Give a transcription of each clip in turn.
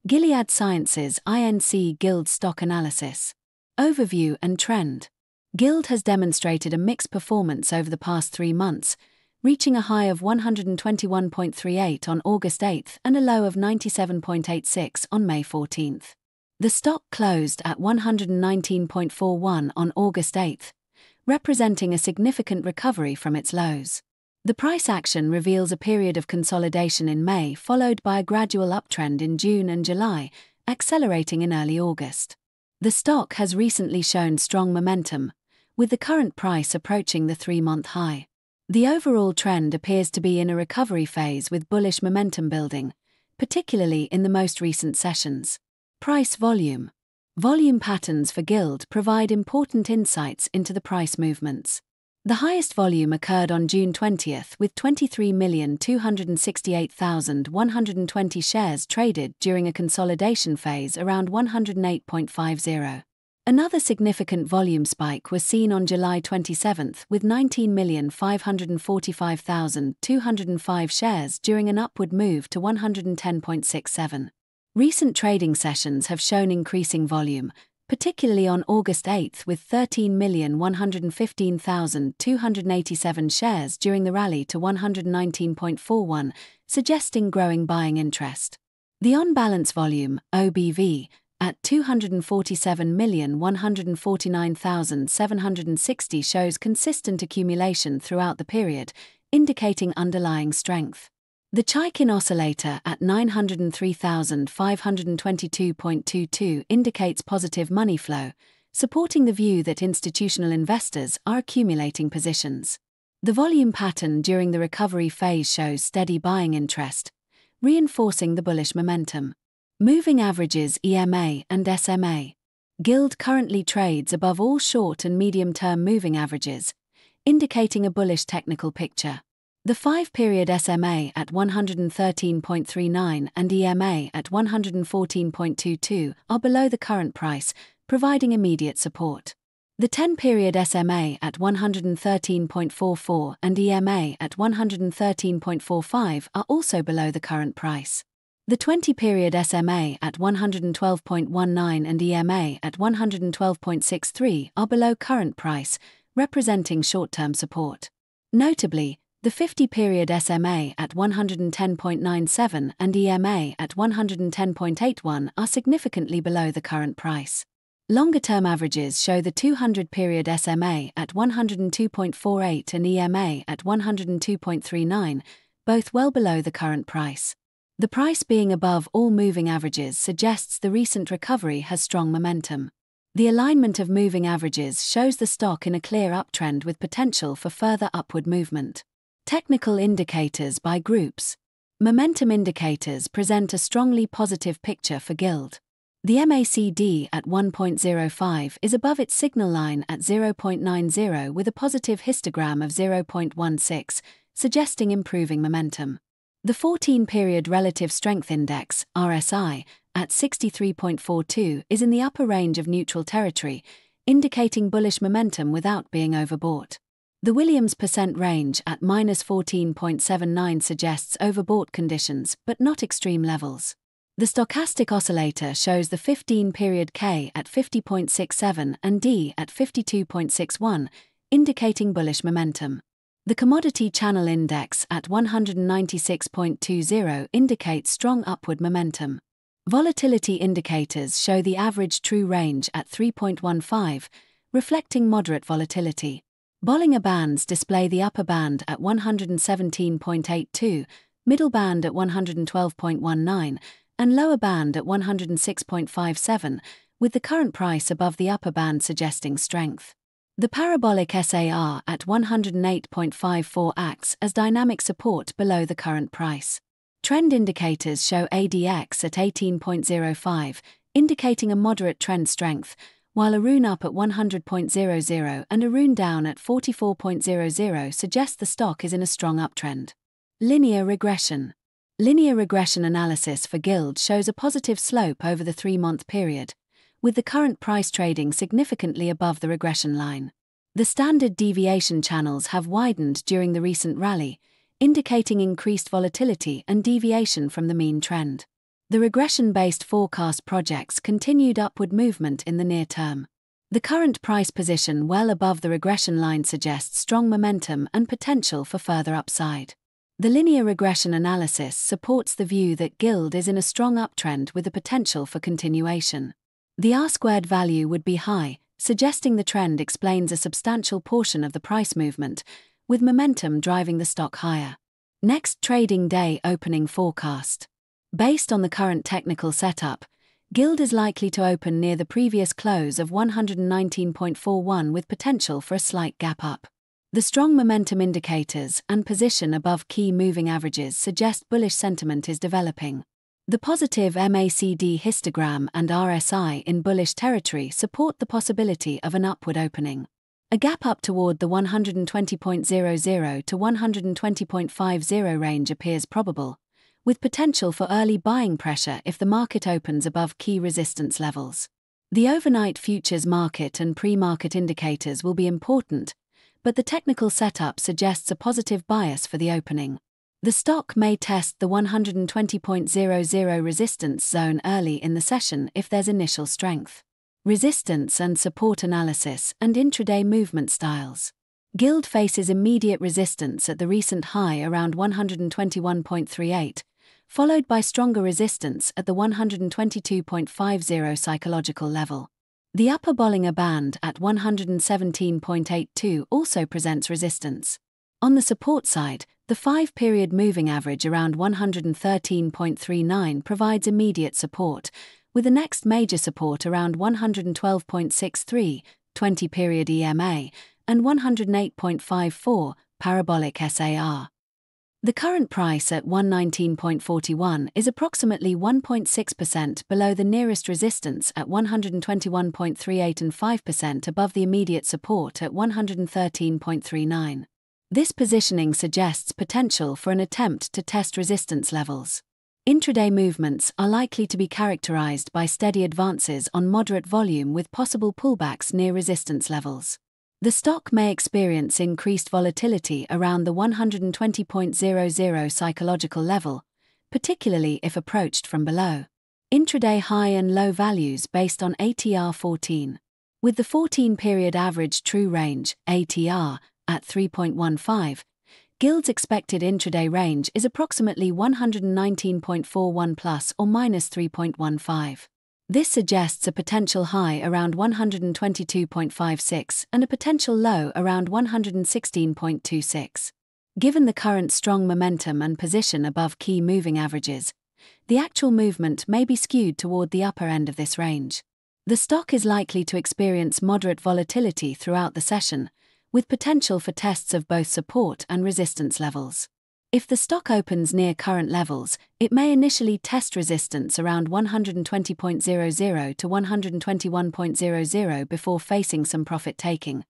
Gilead Sciences Inc GILD Stock Analysis. Overview and Trend. GILD has demonstrated a mixed performance over the past 3 months, reaching a high of 121.38 on August 8 and a low of 97.86 on May 14. The stock closed at 119.41 on August 8, representing a significant recovery from its lows. The price action reveals a period of consolidation in May followed by a gradual uptrend in June and July, accelerating in early August. The stock has recently shown strong momentum, with the current price approaching the 3-month high. The overall trend appears to be in a recovery phase with bullish momentum building, particularly in the most recent sessions. Price volume. Volume patterns for GILD provide important insights into the price movements. The highest volume occurred on June 20 with 23,268,120 shares traded during a consolidation phase around 108.50. Another significant volume spike was seen on July 27 with 19,545,205 shares during an upward move to 110.67. Recent trading sessions have shown increasing volume, particularly on August 8 with 13,115,287 shares during the rally to 119.41, suggesting growing buying interest. The on-balance volume, OBV, at 247,149,760 shows consistent accumulation throughout the period, indicating underlying strength. The Chaikin oscillator at 903,522.22 indicates positive money flow, supporting the view that institutional investors are accumulating positions. The volume pattern during the recovery phase shows steady buying interest, reinforcing the bullish momentum. Moving averages EMA and SMA. GILD currently trades above all short and medium-term moving averages, indicating a bullish technical picture. The 5-period SMA at 113.39 and EMA at 114.22 are below the current price, providing immediate support. The 10-period SMA at 113.44 and EMA at 113.45 are also below the current price. The 20-period SMA at 112.19 and EMA at 112.63 are below current price, representing short-term support. Notably, the 50-period SMA at 110.97 and EMA at 110.81 are significantly below the current price. Longer-term averages show the 200-period SMA at 102.48 and EMA at 102.39, both well below the current price. The price being above all moving averages suggests the recent recovery has strong momentum. The alignment of moving averages shows the stock in a clear uptrend with potential for further upward movement. Technical indicators by groups. Momentum indicators present a strongly positive picture for GILD. The MACD at 1.05 is above its signal line at 0.90 with a positive histogram of 0.16, suggesting improving momentum. The 14-period Relative Strength Index, RSI, at 63.42 is in the upper range of neutral territory, indicating bullish momentum without being overbought. The Williams percent range at -14.79 suggests overbought conditions but not extreme levels. The stochastic oscillator shows the 15-period K at 50.67 and D at 52.61, indicating bullish momentum. The Commodity Channel Index at 196.20 indicates strong upward momentum. Volatility indicators show the average true range at 3.15, reflecting moderate volatility. Bollinger Bands display the upper band at 117.82, middle band at 112.19, and lower band at 106.57, with the current price above the upper band suggesting strength. The parabolic SAR at 108.54 acts as dynamic support below the current price. Trend indicators show ADX at 18.05, indicating a moderate trend strength, while a rune up at 100.00 and a rune down at 44.00 suggest the stock is in a strong uptrend. Linear regression. Linear regression analysis for GILD shows a positive slope over the 3-month period, with the current price trading significantly above the regression line. The standard deviation channels have widened during the recent rally, indicating increased volatility and deviation from the mean trend. The regression-based forecast projects continued upward movement in the near term. The current price position well above the regression line suggests strong momentum and potential for further upside. The linear regression analysis supports the view that GILD is in a strong uptrend with the potential for continuation. The R-squared value would be high, suggesting the trend explains a substantial portion of the price movement, with momentum driving the stock higher. Next trading day opening forecast. Based on the current technical setup, GILD is likely to open near the previous close of 119.41 with potential for a slight gap up. The strong momentum indicators and position above key moving averages suggest bullish sentiment is developing. The positive MACD histogram and RSI in bullish territory support the possibility of an upward opening. A gap up toward the 120.00 to 120.50 range appears probable, with potential for early buying pressure if the market opens above key resistance levels. The overnight futures market and pre-market indicators will be important, but the technical setup suggests a positive bias for the opening. The stock may test the 120.00 resistance zone early in the session if there's initial strength. Resistance and support analysis and intraday movement styles. GILD faces immediate resistance at the recent high around 121.38, followed by stronger resistance at the 122.50 psychological level. The upper Bollinger Band at 117.82 also presents resistance. On the support side, the 5-period moving average around 113.39 provides immediate support, with the next major support around 112.63, 20-period EMA, and 108.54, parabolic SAR. The current price at 119.41 is approximately 1.6% below the nearest resistance at 121.38 and 5% above the immediate support at 113.39. This positioning suggests potential for an attempt to test resistance levels. Intraday movements are likely to be characterized by steady advances on moderate volume with possible pullbacks near resistance levels. The stock may experience increased volatility around the 120.00 psychological level, particularly if approached from below. Intraday high and low values based on ATR 14. With the 14-period average true range, ATR, at 3.15, GILD's expected intraday range is approximately 119.41 plus or minus 3.15. This suggests a potential high around 122.56 and a potential low around 116.26. Given the current strong momentum and position above key moving averages, the actual movement may be skewed toward the upper end of this range. The stock is likely to experience moderate volatility throughout the session, with potential for tests of both support and resistance levels. If the stock opens near current levels, it may initially test resistance around 120.00 to 121.00 before facing some profit taking,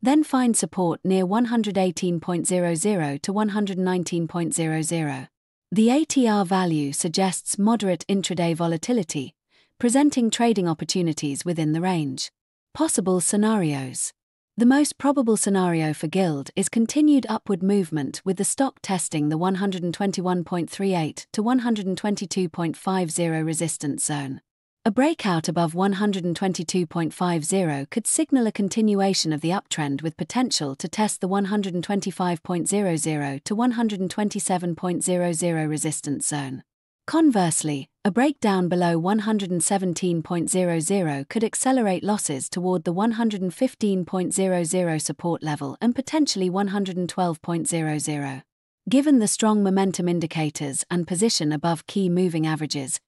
then find support near 118.00 to 119.00. The ATR value suggests moderate intraday volatility, presenting trading opportunities within the range. Possible scenarios. The most probable scenario for GILD is continued upward movement with the stock testing the 121.38 to 122.50 resistance zone. A breakout above 122.50 could signal a continuation of the uptrend with potential to test the 125.00 to 127.00 resistance zone. Conversely, a breakdown below 117.00 could accelerate losses toward the 115.00 support level and potentially 112.00. Given the strong momentum indicators and position above key moving averages,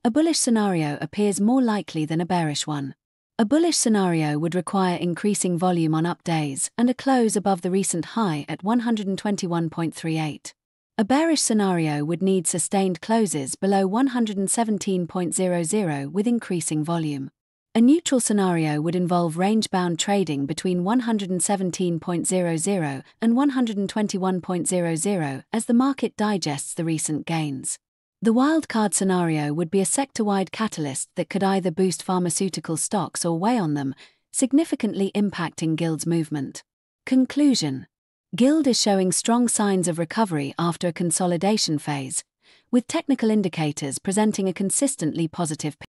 a bullish scenario appears more likely than a bearish one. A bullish scenario would require increasing volume on up days and a close above the recent high at 121.38. A bearish scenario would need sustained closes below 117.00 with increasing volume. A neutral scenario would involve range-bound trading between 117.00 and 121.00 as the market digests the recent gains. The wildcard scenario would be a sector-wide catalyst that could either boost pharmaceutical stocks or weigh on them, significantly impacting GILD's movement. Conclusion. GILD is showing strong signs of recovery after a consolidation phase, with technical indicators presenting a consistently positive picture.